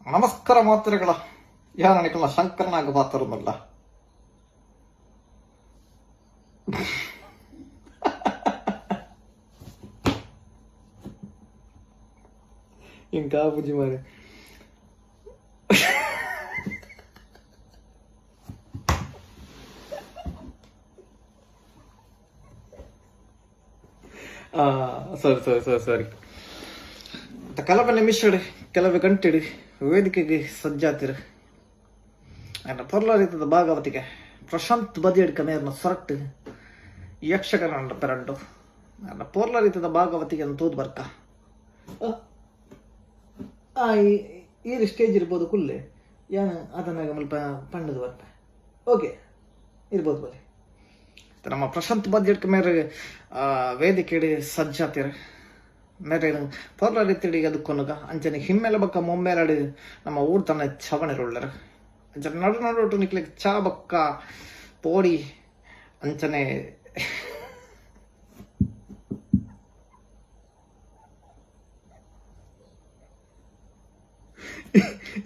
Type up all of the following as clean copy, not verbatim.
ನಮಸ್ಕಾರ ಮಾತ್ರೆಗಳ ಯಾರನಿಕಲ್ಲ ಶಂಕರನಾಗ ಮಾತಾಡೋದಲ್ಲ. ఇంకా బుజ్జి మరి ಸಾರಿ ಕೆಲವು ನಿಮಿಷಡು ಕೆಲವು ಗಂಟೆಡು ವೇದಿಕೆಗೆ ಸಜ್ಜಾತಿರು ನನ್ನ ಪೊರ್ಲಾರಿತದ ಭಾಗವತಿಗೆ ಪ್ರಶಾಂತ್ ಬದಿಯಡ್ಕ ನೇರ್ನ ಸೊರಟ್ಟು ಯಕ್ಷಗಾನ ಪೆರಂಡು ನನ್ನ ಪೊರ್ಲಾರಿತದ ಭಾಗವತಿಗೆ ಅಂತ ತೋದು ಬರ್ಕ ಈ ಸ್ಟೇಜ್ ಇರ್ಬೋದು ಕುಲ್ಲೆ ಏನು ಅದನ್ನಾಗ ಮಲ್ಪ ಪಣ್ಣದು ಬರ್ತ ಓಕೆ ಇರ್ಬೋದು ಬರೀ ನಮ್ಮ ಪ್ರಶಾಂತ್ ಬದಿಯಡ್ಕ ಮೇರೆ ವೇದಿಕೆ ಸಜ್ಜಾತಿರು ಮೇರೆ ಪೊರ್ಲಾರಿತಡಿ ಅದಕ್ಕೊನಗ ಅಂಚನೆ ಹಿಮ್ಮೆಲೆ ಬಕ್ಕ ಮೊಮ್ಮೆಲಾಡಿ ನಮ್ಮ ಊರ್ ತನ್ನ ಚವಣಿರುಳ್ಳರು ಅಂಚನೆ ನಡು ನಡು ನಿಕ್ಲಿಕ್ಕೆ ಚಾ ಬಕ್ಕ ಪೋಡಿ ಅಂಚನೆ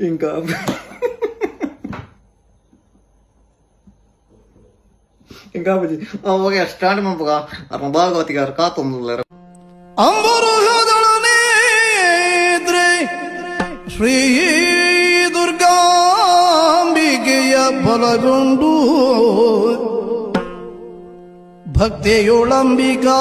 ఇంకా ఇంకా ఓకే స్టార్ట్ మంపగా భాగవతి గారు కాతొందులరు ಅಂಬರುಹದಳನೇದ್ರೆ ಶ್ರೀ ದುರ್ಗಾಂಬಿಕೆಯ ಬಲಗೊಂಡು ಭಕ್ತಿಯೊಳಂಬಿಕಾ